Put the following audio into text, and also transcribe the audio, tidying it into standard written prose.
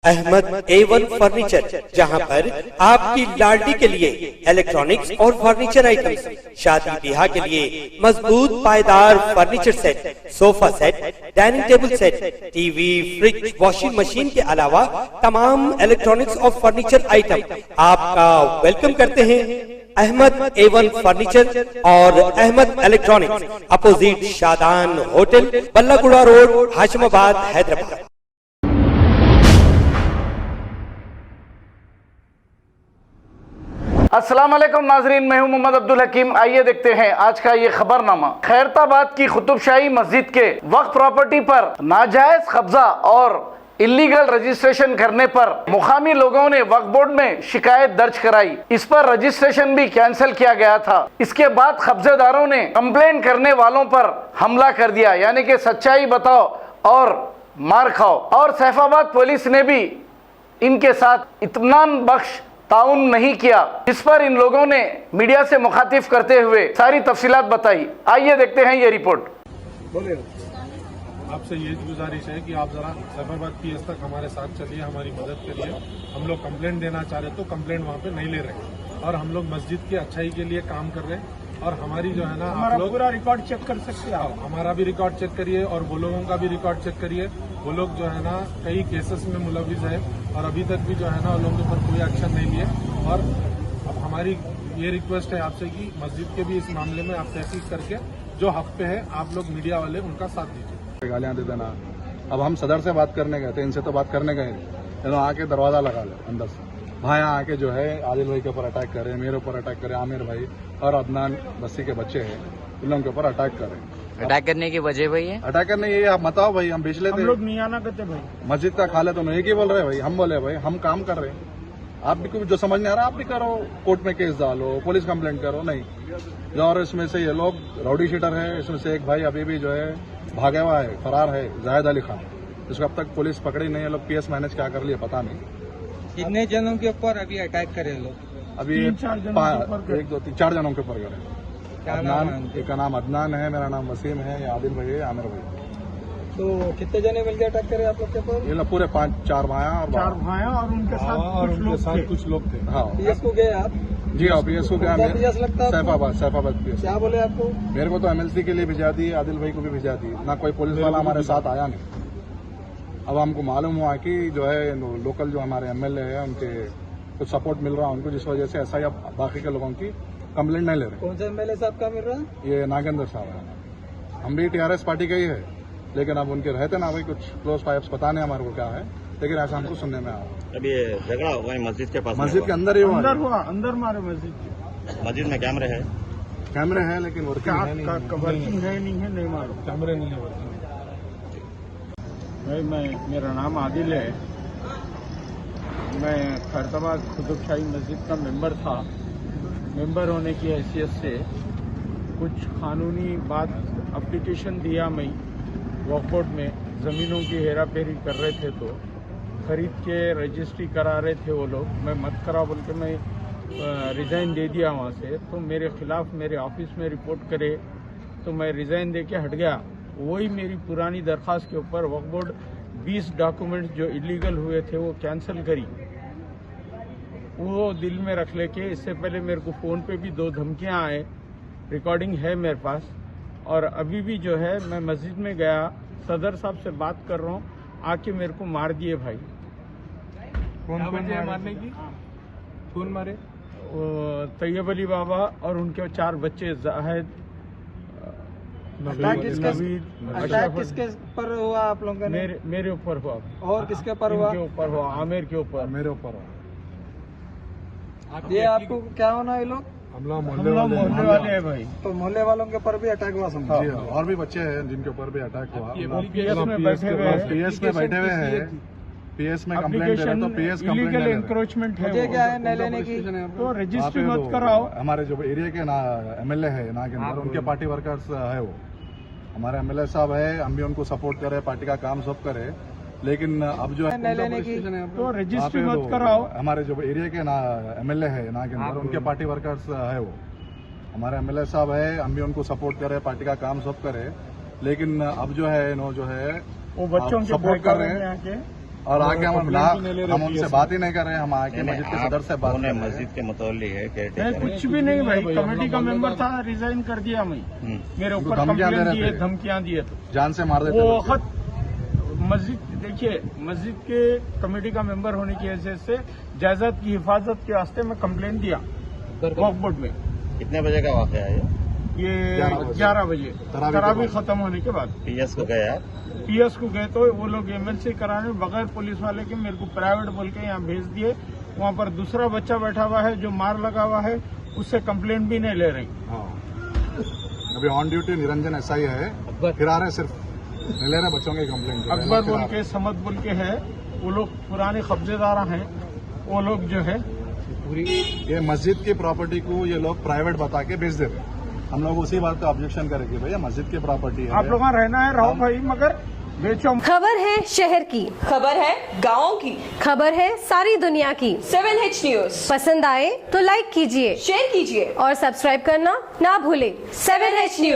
Ahmad A1 furniture, जहां पर आपकी लाडली के लिए इलेक्ट्रॉनिक्स और फर्नीचर आइटम्स, शादी ब्याह के लिए मजबूत पायदार furniture set, sofa set, dining table set, TV, fridge, washing machine के अलावा तमाम इलेक्ट्रॉनिक्स और फर्नीचर आइटम आपका वेलकम करते हैं। अहमद A1 फर्नीचर और Ahmed electronics, opposite Shadan hotel, Ballaguda road, Hashimabad, Hyderabad. अस्सलाम वालेकुम नाजरीन, मैं हूं मोहम्मद अब्दुल हकीम। आइए देखते हैं आज का ये खबरनामा। खैरताबाद की कुतुबशाही मस्जिद के वक्फ प्रॉपर्टी पर नाजायज कब्जा और इलीगल रजिस्ट्रेशन करने पर मुकामी लोगों ने वक्फ बोर्ड में शिकायत दर्ज कराई। इस पर रजिस्ट्रेशन भी कैंसिल किया गया था। इसके बाद कब्जेदारों ने कंप्लेंट करने वालों पर हमला कर दिया, यानी कि सच्चाई बताओ और मार खाओ। और सैफाबाद पुलिस ने भी इनके साथ इत्मीनान बख्श ताउन नहीं किया, जिस पर इन लोगों ने मीडिया से मुखातिब करते हुए सारी तफसीलात बताई। आइए देखते हैं ये रिपोर्ट। बोलिए। आपसे ये गुजारिश है कि आप जरा सैफाबाद PS तक हमारे साथ चलिए, हमारी मदद करिए। हम लोग कंप्लेंट देना चाह रहे तो कंप्लेंट वहाँ पे नहीं ले रहे, और हम लोग मस्जिद की अच्छाई के लिए काम कर रहे हैं। और हमारी जो है ना, आप लोग पूरा रिकॉर्ड चेक कर सकते हैं। हमारा भी रिकॉर्ड चेक करिए और वो लोगों का भी रिकॉर्ड चेक करिए। वो लोग जो है ना कई केसेस में मुलविस है, और अभी तक भी जो है ना उन लोगों के ऊपर कोई एक्शन नहीं लिए। और अब हमारी ये रिक्वेस्ट है आपसे कि मस्जिद के भी इस मामले में आप तहकीक करके जो हक पे है आप लोग मीडिया वाले उनका साथ दीजिए। गालियां दे देना। अब हम सदर से बात करने गए थे, इनसे तो बात करने गए नहीं, आके दरवाजा लगा ले अंदर से। भाई आके जो है आदिल भाई के ऊपर अटैक करे, मेरे ऊपर अटैक करे, आमिर भाई और अदनान बस्सी के बच्चे हैं, इन लोगों के ऊपर अटैक करे। अटैक करने की वजह भाई है? अटैक करने ये आप बताओ भाई, हम बेच लेते, हम लोग नहीं आना करते भाई। मस्जिद का खा ले तो एक ही बोल रहे भाई, हम बोले भाई हम काम कर रहे हैं, आप भी कुछ जो समझ नहीं आ रहा आप भी करो, कोर्ट में केस डालो, पुलिस कंप्लेंट करो। नहीं, और इसमें से ये लोग राउडी शीटर है। इसमें से एक भाई अभी भी जो है भागा हुआ है, फरार है, जाहिद अली खान, जिसको अब तक पुलिस पकड़ी नहीं है। लोग PS मैनेज क्या कर लिया पता नहीं। कितने जनों के ऊपर अभी अटैक करे लोग? अभी 1 2 3 4 जनों के ऊपर करे। अदनान, एक का नाम अदनान है, मेरा नाम वसीम है, या आदिल भाई है, आमिर भाई। तो कितने जने मिलकर अटैक करे आप लोग के ऊपर? ये लोग पूरे 4 भाया और उनके साथ कुछ लोग थे। हाँ, PS को गए आप? जी हाँ, PS को गया। सैफाबाद PS। क्या बोले आपको? मेरे को तो MLC के लिए भिजा दी, आदिल भाई को भी भिजा दी, ना कोई पुलिस वाला हमारे साथ आया नहीं। अब हमको मालूम हुआ कि जो है लोकल जो हमारे MLA है उनके कुछ सपोर्ट मिल रहा है उनको, जिस वजह से ऐसा ही बाकी के लोगों की कंप्लेंट नहीं ले रहे। कौन सा MLA साहब का मिल रहा है? ये नागेंद्र साहब है। हम भी TRS पार्टी का ही है, लेकिन अब उनके रहते ना भाई कुछ क्लोज पाइप्स, पता नहीं हमारे को क्या है, लेकिन ऐसा हमको सुनने में आया। अभी झगड़ा हुआ है मस्जिद के पास, मस्जिद के अंदर ही हुआ, अंदर मारे मस्जिद। मस्जिद में कैमरे है? कैमरे हैं लेकिन वर्किंग है नहीं मारो, कैमरे नहीं है वर्किंग। मेरा नाम आदिल है। मैं खैरताबाद कुतुबशाही मस्जिद का मेंबर था। मेंबर होने की हैसियत से कुछ कानूनी बात एप्लीकेशन दिया मैं वक्फ बोर्ड में, ज़मीनों की हेरा फेरी कर रहे थे तो खरीद के रजिस्ट्री करा रहे थे वो लोग। मैं मत करा बोल के मैं रिज़ाइन दे दिया वहाँ से। तो मेरे खिलाफ मेरे ऑफिस में रिपोर्ट करे तो मैं रिज़ाइन दे के हट गया। वही मेरी पुरानी दरख्वास्त के ऊपर वक्फ बोर्ड 20 डॉक्यूमेंट्स जो इलीगल हुए थे वो कैंसिल करी। वो दिल में रख लेके इससे पहले मेरे को फ़ोन पे भी 2 धमकियां आए, रिकॉर्डिंग है मेरे पास। और अभी भी जो है मैं मस्जिद में गया, सदर साहब से बात कर रहा हूँ, आके मेरे को मार दिए भाई। कौन मारने की? कौन मारे? तैयब अली बाबा और उनके 4 बच्चे, जाहिद, अटैक किसके पर हुआ आप लोगों का? मेरे ऊपर हुआ। और किसके ऊपर हुआ? के ऊपर हुआ, आमिर के ऊपर, मेरे ऊपर हुआ। ये आपको क्या होना है? लोग हम लोग मोहल्ले वाले हैं भाई। तो मोहल्ले वालों के ऊपर भी अटैक हुआ समझा? और भी बच्चे हैं जिनके ऊपर भी अटैक हुआ। PS में बैठे हुए हैं। PS में कंप्लेंट दे रहे तो PS कंप्लेंट इलीगल एंक्रोचमेंट है। मुझे क्या है न लेने की? तो रजिस्ट्री मत कराओ। हमारे जो एरिया के MLA है नागेंद्र, उनके पार्टी वर्कर्स है वो हमारे MLA साहब है। हम भी उनको सपोर्ट करे, पार्टी का काम सब करे, लेकिन अब जो है लेने की तो रजिस्ट्री मत कराओ। हमारे जो एरिया के MLA है नागेंद्र, उनके पार्टी वर्कर्स है वो हमारे MLA साहब है। हम भी उनको सपोर्ट करे, पार्टी का काम सब करे, लेकिन अब जो है वो बच्चों के सपोर्ट कर रहे हैं। और आके हम उनसे बात ही नहीं कर रहे हैं। हम आके नहीं, मस्जिद के सदर से बात कर रहे हैं। मस्जिद के मुतल्लिक है नहीं, केयरटेकर कुछ भी नहीं भाई, कमेटी का मेंबर था, रिजाइन कर दिया मैं। मेरे ऊपर धमकियां दे कंप्लेंट रहे दिए, थे। धमकियां दिए तो जान से मार देते वो थे। वक्त मस्जिद, देखिए मस्जिद के कमेटी का मेंबर होने की हैसियत से जायदाद की हिफाजत के वास्ते मैं कंप्लेंट दिया वक्फ बोर्ड में। कितने बजे का वाक़या है ये 11 बजे तरावी खत्म होने के बाद पीएस को गए आप? पीएस को गए तो वो लोग एमएलसी कराने बगैर पुलिस वाले के मेरे को प्राइवेट बोल के यहाँ भेज दिए। वहाँ पर दूसरा बच्चा बैठा हुआ है जो मार लगा हुआ है, उससे कंप्लेंट भी नहीं ले रही। हाँ। अभी ऑन ड्यूटी निरंजन एसआई है, फिर आ रहे सिर्फ नहीं ले रहे बच्चों की कंप्लेंट। अकबर बोल के, समद बोल के है, वो लोग पुराने कब्जेदार हैं। वो लोग जो है ये मस्जिद की प्रॉपर्टी को ये लोग प्राइवेट बता के बेच देते हैं। हम लोग उसी बात का ऑब्जेक्शन करेंगे, भैया मस्जिद की प्रॉपर्टी है, आप लोग वहाँ रहना है रहो भाई, मगर बेचो। खबर है शहर की, खबर है गाँव की, खबर है सारी दुनिया की। 7H न्यूज पसंद आए तो लाइक कीजिए, शेयर कीजिए और सब्सक्राइब करना ना भूले। 7H news.